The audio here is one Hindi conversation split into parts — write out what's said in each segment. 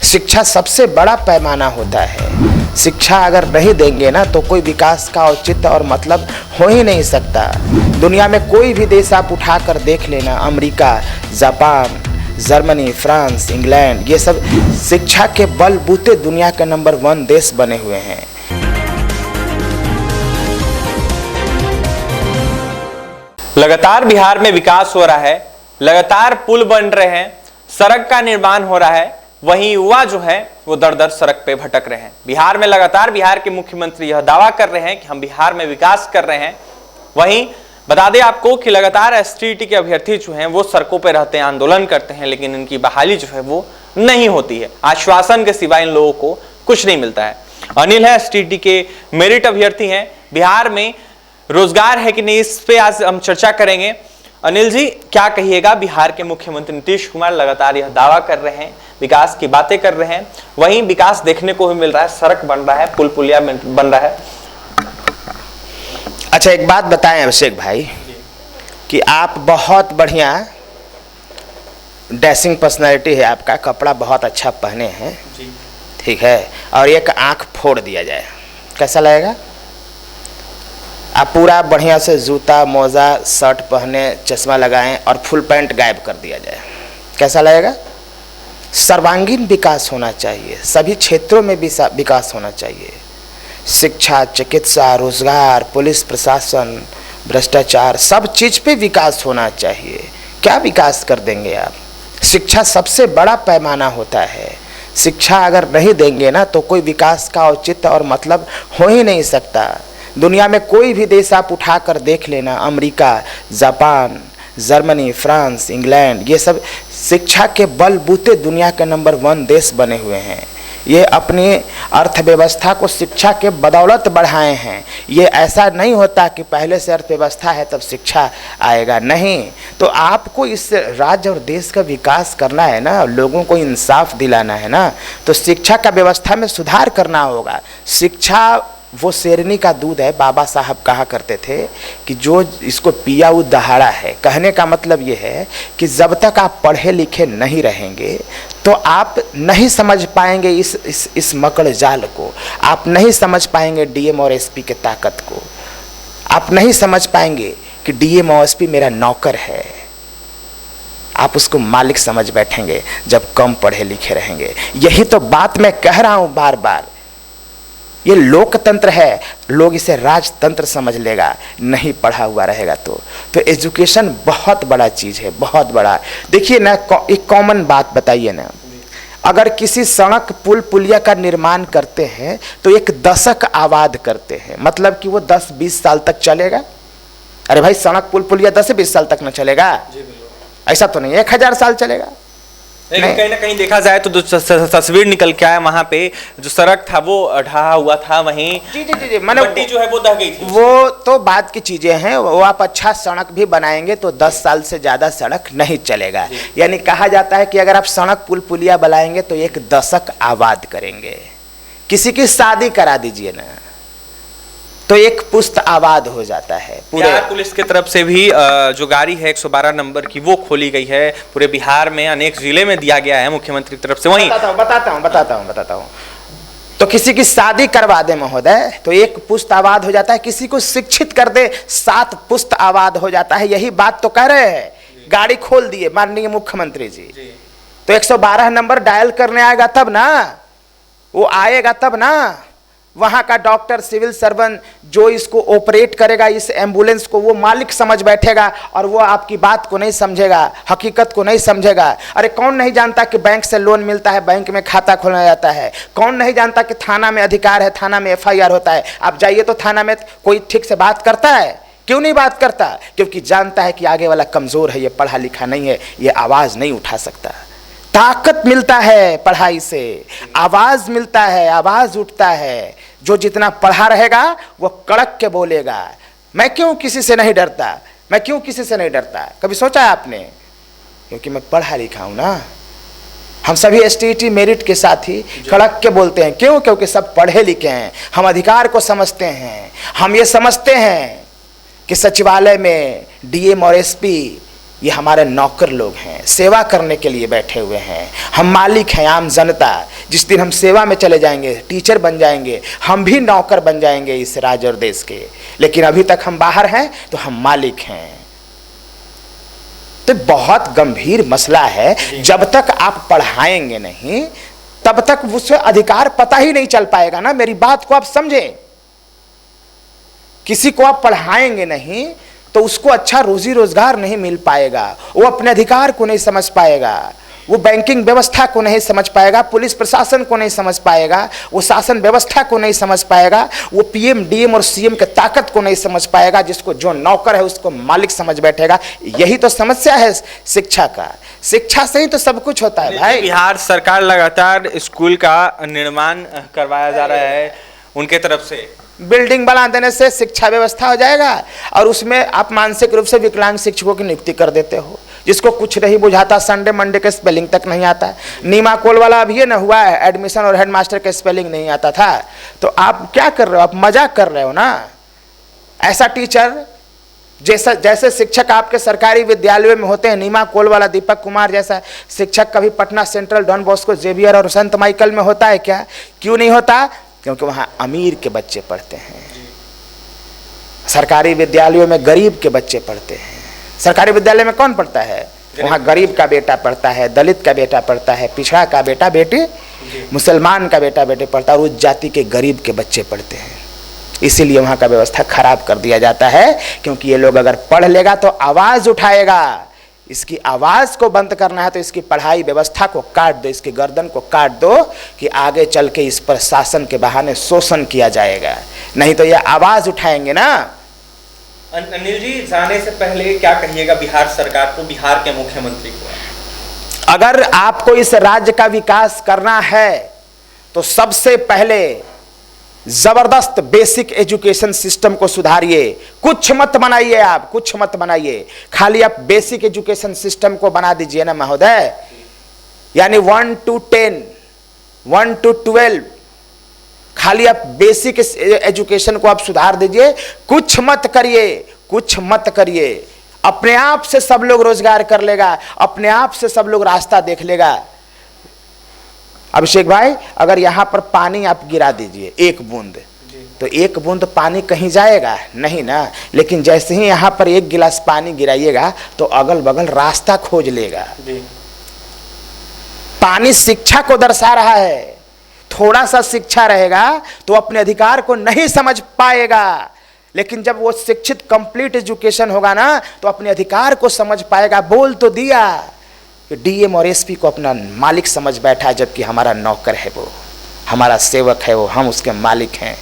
शिक्षा सबसे बड़ा पैमाना होता है। शिक्षा अगर नहीं देंगे ना तो कोई विकास का औचित्य और मतलब हो ही नहीं सकता। दुनिया में कोई भी देश आप उठा कर देख लेना, America, Japan, Germany, France, England, ये सब शिक्षा के बलबूते दुनिया के नंबर 1 देश बने हुए हैं। लगातार बिहार में विकास हो रहा है, लगातार पुल बन रहे हैं, सड़क का निर्माण हो रहा है, वहीं युवा जो है वो दर दर सड़क पे भटक रहे हैं। बिहार में लगातार बिहार के मुख्यमंत्री यह दावा कर रहे हैं कि हम बिहार में विकास कर रहे हैं। वहीं बता दें आपको कि लगातार एसटीईटी के अभ्यर्थी जो हैं वो सड़कों पे रहते हैं, आंदोलन करते हैं, लेकिन इनकी बहाली जो है वो नहीं होती है। आश्वासन के सिवा इन लोगों को कुछ नहीं मिलता है। अनिल है, एसटीईटी के मेरिट अभ्यर्थी हैं। बिहार में रोजगार है कि नहीं, इस पे आज हम चर्चा करेंगे। अनिल जी, क्या कहिएगा? बिहार के मुख्यमंत्री नीतीश कुमार लगातार यह दावा कर रहे हैं, विकास की बातें कर रहे हैं, वहीं विकास देखने को भी मिल रहा है, सड़क बन रहा है, पुल पुलिया बन रहा है। अच्छा, एक बात बताएं अभिषेक भाई कि आप बहुत बढ़िया डैशिंग पर्सनैलिटी है, आपका कपड़ा बहुत अच्छा पहने हैं, ठीक है, और एक आंख फोड़ दिया जाए, कैसा लगेगा? आप पूरा बढ़िया से जूता, मोजा, शर्ट पहने, चश्मा लगाएं और फुल पैंट गायब कर दिया जाए, कैसा लगेगा? सर्वांगीण विकास होना चाहिए, सभी क्षेत्रों में भी विकास होना चाहिए। शिक्षा, चिकित्सा, रोजगार, पुलिस प्रशासन, भ्रष्टाचार, सब चीज़ पे विकास होना चाहिए। क्या विकास कर देंगे आप? शिक्षा सबसे बड़ा पैमाना होता है। शिक्षा अगर नहीं देंगे ना तो कोई विकास का औचित्य और मतलब हो ही नहीं सकता। दुनिया में कोई भी देश आप उठा कर देख लेना, America, Japan, Germany, France, England, ये सब शिक्षा के बलबूते दुनिया के नंबर 1 देश बने हुए हैं। ये अपनी अर्थव्यवस्था को शिक्षा के बदौलत बढ़ाए हैं। ये ऐसा नहीं होता कि पहले से अर्थव्यवस्था है तब शिक्षा आएगा, नहीं। तो आपको इस राज्य और देश का विकास करना है ना, लोगों को इंसाफ दिलाना है ना, तो शिक्षा का व्यवस्था में सुधार करना होगा। शिक्षा वो शेरनी का दूध है, बाबा साहब कहा करते थे कि जो इसको पिया वो दहाड़ा है। कहने का मतलब ये है कि जब तक आप पढ़े लिखे नहीं रहेंगे तो आप नहीं समझ पाएंगे इस मकड़ जाल को, आप नहीं समझ पाएंगे डीएम और एसपी के ताकत को, आप नहीं समझ पाएंगे कि डीएम और एसपी मेरा नौकर है। आप उसको मालिक समझ बैठेंगे जब कम पढ़े लिखे रहेंगे। यही तो बात मैं कह रहा हूँ बार बार। ये लोकतंत्र है, लोग इसे राजतंत्र समझ लेगा नहीं पढ़ा हुआ रहेगा तो एजुकेशन बहुत बड़ा चीज़ है, बहुत बड़ा। देखिए ना, एक कॉमन बात बताइए ना, अगर किसी सड़क पुल पुलिया का निर्माण करते हैं तो एक दशक आबाद करते हैं, मतलब कि वो 10-20 साल तक चलेगा। अरे भाई, सड़क पुल पुलिया 10-20 साल तक न चलेगा, ऐसा तो नहीं 1000 साल चलेगा। लेकिन कहीं ना कहीं देखा जाए तो जो तस्वीर निकल के आया, वहां पे जो सड़क था वो ढहा हुआ था, वहीं जी मट्टी जो है वो दह गई थी। वो तो बात की चीजें हैं, वो आप अच्छा सड़क भी बनाएंगे तो 10 साल से ज्यादा सड़क नहीं चलेगा। यानी कहा जाता है कि अगर आप सड़क पुल पुलिया बनाएंगे तो एक दशक आबाद करेंगे। किसी की शादी करा दीजिए ना तो एक पुश्त आबाद हो जाता है। पूरे पुलिस की तरफ से भी जो गाड़ी है 112 नंबर की वो खोली गई है, पूरे बिहार में अनेक जिले में दिया गया है मुख्यमंत्री की तरफ से। वहीं बताता हूँ तो किसी की शादी करवा दे महोदय तो एक पुश्त आबाद हो जाता है, किसी को शिक्षित कर दे 7 पुश्त आबाद हो जाता है। यही बात तो कह रहे हैं। गाड़ी खोल दिए माननीय मुख्यमंत्री जी, तो 112 नंबर डायल करने आएगा तब ना, वो आएगा तब ना। वहाँ का डॉक्टर, सिविल सर्वन जो इसको ऑपरेट करेगा, इस एम्बुलेंस को, वो मालिक समझ बैठेगा और वो आपकी बात को नहीं समझेगा, हकीकत को नहीं समझेगा। अरे कौन नहीं जानता कि बैंक से लोन मिलता है, बैंक में खाता खोला जाता है? कौन नहीं जानता कि थाना में अधिकार है, थाना में FIR होता है? आप जाइए तो थाना में कोई ठीक से बात करता है? क्यों नहीं बात करता? क्योंकि जानता है कि आगे वाला कमज़ोर है, ये पढ़ा लिखा नहीं है, ये आवाज़ नहीं उठा सकता। ताकत मिलता है पढ़ाई से, आवाज़ मिलता है, आवाज़ उठता है। जो जितना पढ़ा रहेगा वो कड़क के बोलेगा। मैं क्यों किसी से नहीं डरता, मैं क्यों किसी से नहीं डरता? कभी सोचा है आपने? क्योंकि मैं पढ़ा लिखा हूं ना। हम सभी एसटीईटी मेरिट के साथ ही कड़क के बोलते हैं। क्यों? क्योंकि सब पढ़े लिखे हैं, हम अधिकार को समझते हैं। हम ये समझते हैं कि सचिवालय में डीएम और एसपी ये हमारे नौकर लोग हैं, सेवा करने के लिए बैठे हुए हैं। हम मालिक हैं, आम जनता। जिस दिन हम सेवा में चले जाएंगे, टीचर बन जाएंगे, हम भी नौकर बन जाएंगे इस राज्य और देश के। लेकिन अभी तक हम बाहर हैं तो हम मालिक हैं। तो बहुत गंभीर मसला है। जब तक आप पढ़ाएंगे नहीं तब तक उससे अधिकार पता ही नहीं चल पाएगा ना। मेरी बात को आप समझें। किसी को आप पढ़ाएंगे नहीं तो उसको अच्छा रोजी रोजगार नहीं मिल पाएगा, वो अपने अधिकार को नहीं समझ पाएगा, वो बैंकिंग व्यवस्था को नहीं समझ पाएगा, पुलिस प्रशासन को नहीं समझ पाएगा, वो शासन व्यवस्था को नहीं समझ पाएगा, वो पीएम डीएम और सीएम के ताकत को नहीं समझ पाएगा। जिसको जो नौकर है उसको मालिक समझ बैठेगा। यही तो समस्या है शिक्षा का। शिक्षा से ही तो सब कुछ होता है भाई। बिहार सरकार लगातार स्कूल का निर्माण करवाया जा रहा है उनके तरफ से। बिल्डिंग बना देने से शिक्षा व्यवस्था हो जाएगा और उसमें आप मानसिक रूप से विकलांग शिक्षकों की नियुक्ति कर देते हो, जिसको कुछ नहीं बुझाता, संडे मंडे के स्पेलिंग तक नहीं आता। नीमा कोल वाला अभी ना हुआ है, एडमिशन और हेडमास्टर के स्पेलिंग नहीं आता था। तो आप क्या कर रहे हो? आप मजाक कर रहे हो ना। ऐसा टीचर जैसे शिक्षक आपके सरकारी विद्यालयों में होते हैं, नीमा कोल वाला दीपक कुमार जैसा शिक्षक कभी Patna Central, Don Bosco, Xavier और संत माइकल में होता है क्या? क्यों नहीं होता? क्योंकि वहां अमीर के बच्चे पढ़ते हैं। सरकारी विद्यालयों में गरीब के बच्चे पढ़ते हैं। सरकारी विद्यालय में कौन पढ़ता है? वहां गरीब का बेटा पढ़ता है, दलित का बेटा पढ़ता है, पिछड़ा का बेटा बेटी, मुसलमान का बेटा बेटे पढ़ता है और उस जाति के गरीब के बच्चे पढ़ते हैं। इसीलिए वहां का व्यवस्था खराब कर दिया जाता है। क्योंकि ये लोग अगर पढ़ लेगा तो आवाज उठाएगा। इसकी आवाज को बंद करना है तो इसकी पढ़ाई व्यवस्था को काट दो, इसकी गर्दन को काट दो कि आगे चल के इस पर शासन के बहाने शोषण किया जाएगा। नहीं तो ये आवाज उठाएंगे ना। अनिल जी, जाने से पहले क्या कहिएगा बिहार सरकार को, बिहार के मुख्यमंत्री को? अगर आपको इस राज्य का विकास करना है तो सबसे पहले जबरदस्त बेसिक एजुकेशन सिस्टम को सुधारिए। कुछ मत बनाइए, आप कुछ मत बनाइए, खाली आप बेसिक एजुकेशन सिस्टम को बना दीजिए ना महोदय। यानी 1 to 10, 1 to 12, खाली आप बेसिक एजुकेशन को आप सुधार दीजिए। कुछ मत करिए, कुछ मत करिए। अपने आप से सब लोग रोजगार कर लेगा, अपने आप से सब लोग रास्ता देख लेगा। अभिषेक भाई, अगर यहां पर पानी आप गिरा दीजिए एक बूंद, तो एक बूंद पानी कहीं जाएगा नहीं ना। लेकिन जैसे ही यहां पर एक गिलास पानी गिराइएगा तो अगल बगल रास्ता खोज लेगा। पानी शिक्षा को दर्शा रहा है। थोड़ा सा शिक्षा रहेगा तो अपने अधिकार को नहीं समझ पाएगा, लेकिन जब वो शिक्षित कंप्लीट एजुकेशन होगा ना तो अपने अधिकार को समझ पाएगा। बोल तो दिया कि डीएम और एसपी को अपना मालिक समझ बैठा, जबकि हमारा नौकर है, वो हमारा सेवक है, वो हम उसके मालिक हैं।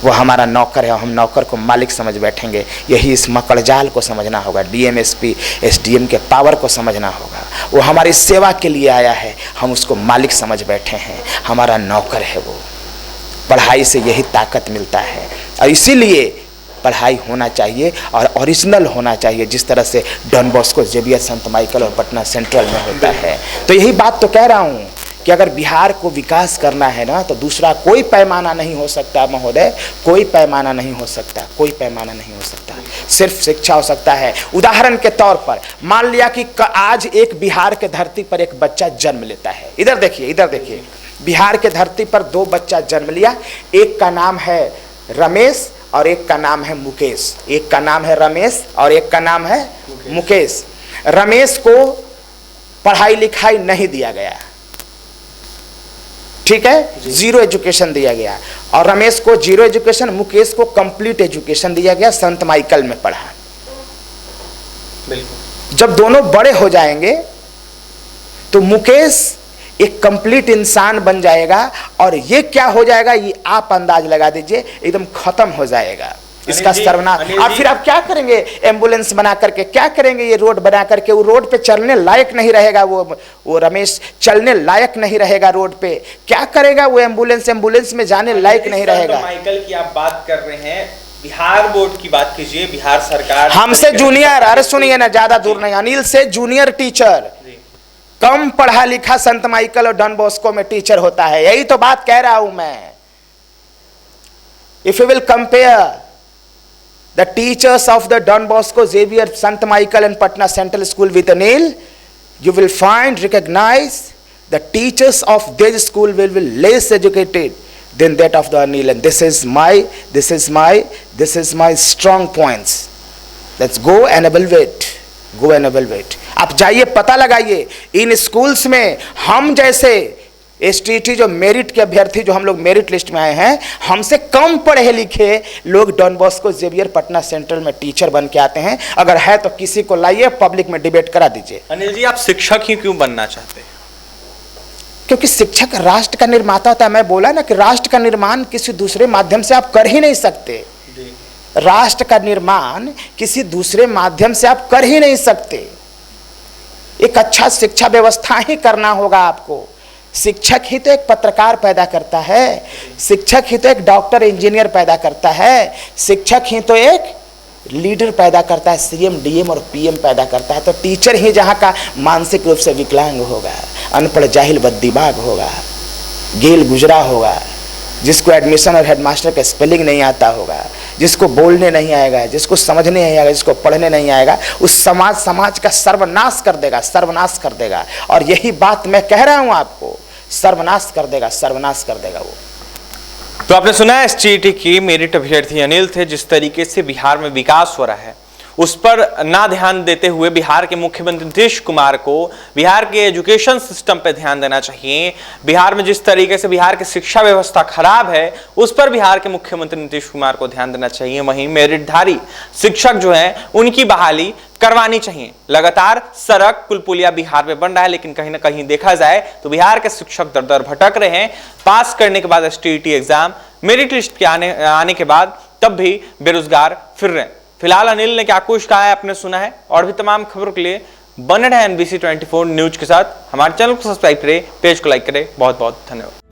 वो हमारा नौकर है, हम नौकर को मालिक समझ बैठेंगे। यही इस मकड़जाल को समझना होगा। डीएम एसपी एसडीएम के पावर को समझना होगा। वो हमारी सेवा के लिए आया है, हम उसको मालिक समझ बैठे हैं, हमारा नौकर है वो। पढ़ाई से यही ताकत मिलता है और इसीलिए पढ़ाई होना चाहिए और ओरिजिनल होना चाहिए, जिस तरह से डॉन बॉस्को, जेवियर, संत माइकल और पटना सेंट्रल में होता है। तो यही बात तो कह रहा हूँ कि अगर बिहार को विकास करना है ना तो दूसरा कोई पैमाना नहीं हो सकता महोदय, कोई पैमाना नहीं हो सकता, कोई पैमाना नहीं हो सकता। सिर्फ शिक्षा हो सकता है। उदाहरण के तौर पर मान लिया कि आज एक बिहार के धरती पर एक बच्चा जन्म लेता है। इधर देखिए, इधर देखिए, बिहार के धरती पर 2 बच्चा जन्म लिया। एक का नाम है रमेश और एक का नाम है मुकेश। एक का नाम है रमेश और एक का नाम है मुकेश। रमेश को पढ़ाई लिखाई नहीं दिया गया, ठीक है, 0 एजुकेशन दिया गया। और रमेश को 0 एजुकेशन, मुकेश को कंप्लीट एजुकेशन दिया गया, संत माइकल में पढ़ा। जब दोनों बड़े हो जाएंगे तो मुकेश एक कंप्लीट इंसान बन जाएगा और ये क्या हो जाएगा, ये आप अंदाज लगा दीजिए, एकदम खत्म हो जाएगा इसका सर्वनाश। अब फिर आप क्या करेंगे? एम्बुलेंस बना करके क्या करेंगे? ये रोड बना करके वो रोड पे चलने लायक नहीं रहेगा। वो रमेश चलने लायक नहीं रहेगा रोड पे। क्या करेगा वो? एम्बुलेंस में जाने लायक नहीं रहेगा। माइकल की आप बात कर रहे हैं, बिहार बोर्ड की बात कीजिए। बिहार सरकार हमसे जूनियर, अरे सुनिए ना, ज्यादा दूर नहीं, अनिल से जूनियर टीचर, कम पढ़ा लिखा संत माइकल और डॉन बॉस्को में टीचर होता है। यही तो बात कह रहा हूं मैं। If you will compare The teachers of the Don Bosco, Xavier, Sant Michael and Patna Central School with Anil, you will find, recognize, the teachers of this school will be less educated than that of the Anil. And this is my strong points. Let's go and evaluate. Go and evaluate. आप जाइए, पता लगाइए इन स्कूल्स में हम जैसे एसटीटी जो मेरिट के अभ्यर्थी, जो हम लोग मेरिट लिस्ट में आए हैं, हमसे कम पढ़े लिखे लोग Don Bosco, Xavier, Patna Central में टीचर बन के आते हैं। अगर है तो किसी को लाइए, पब्लिक में डिबेट करा दीजिए। अनिल जी, आप शिक्षक ही क्यों बनना चाहते हैं? क्योंकि शिक्षक राष्ट्र का निर्माता होता है। मैं बोला ना कि राष्ट्र का निर्माण किसी दूसरे माध्यम से आप कर ही नहीं सकते। राष्ट्र का निर्माण किसी दूसरे माध्यम से आप कर ही नहीं सकते। एक अच्छा शिक्षा व्यवस्था ही करना होगा आपको। शिक्षक ही तो एक पत्रकार पैदा करता है, शिक्षक ही तो एक डॉक्टर इंजीनियर पैदा करता है, शिक्षक ही तो एक लीडर पैदा करता है, सीएम, डीएम और पीएम पैदा करता है। तो टीचर ही जहाँ का मानसिक रूप से विकलांग होगा, अनपढ़ जाहिल बद्दिमाग होगा, गेल गुजरा होगा, जिसको एडमिशन और हेडमास्टर का स्पेलिंग नहीं आता होगा, जिसको बोलने नहीं आएगा, जिसको समझने नहीं आएगा, जिसको पढ़ने नहीं आएगा, उस समाज का सर्वनाश कर देगा, सर्वनाश कर देगा। और यही बात मैं कह रहा हूं आपको, सर्वनाश कर देगा, सर्वनाश कर देगा वो। तो आपने सुना है एसटीईटी की मेरिट अभ्यर्थी अनिल थे। जिस तरीके से बिहार में विकास हो रहा है उस पर ना ध्यान देते हुए बिहार के मुख्यमंत्री नीतीश कुमार को बिहार के एजुकेशन सिस्टम पे ध्यान देना चाहिए। बिहार में जिस तरीके से बिहार की शिक्षा व्यवस्था खराब है उस पर बिहार के मुख्यमंत्री नीतीश कुमार को ध्यान देना चाहिए। वहीं मेरिटधारी शिक्षक जो हैं उनकी बहाली करवानी चाहिए। लगातार सड़क, पुल पुलिया बिहार में बन रहा है, लेकिन कहीं ना कहीं देखा जाए तो बिहार के शिक्षक दर दर भटक रहे हैं। पास करने के बाद एसटीईटी एग्जाम, मेरिट लिस्ट के आने के बाद तब भी बेरोजगार फिर रहे हैं। फिलहाल अनिल ने क्या कुछ कहा है आपने सुना है। और भी तमाम खबरों के लिए बने रहें NBC 24 न्यूज के साथ। हमारे चैनल को सब्सक्राइब करें, पेज को लाइक करें। बहुत बहुत धन्यवाद।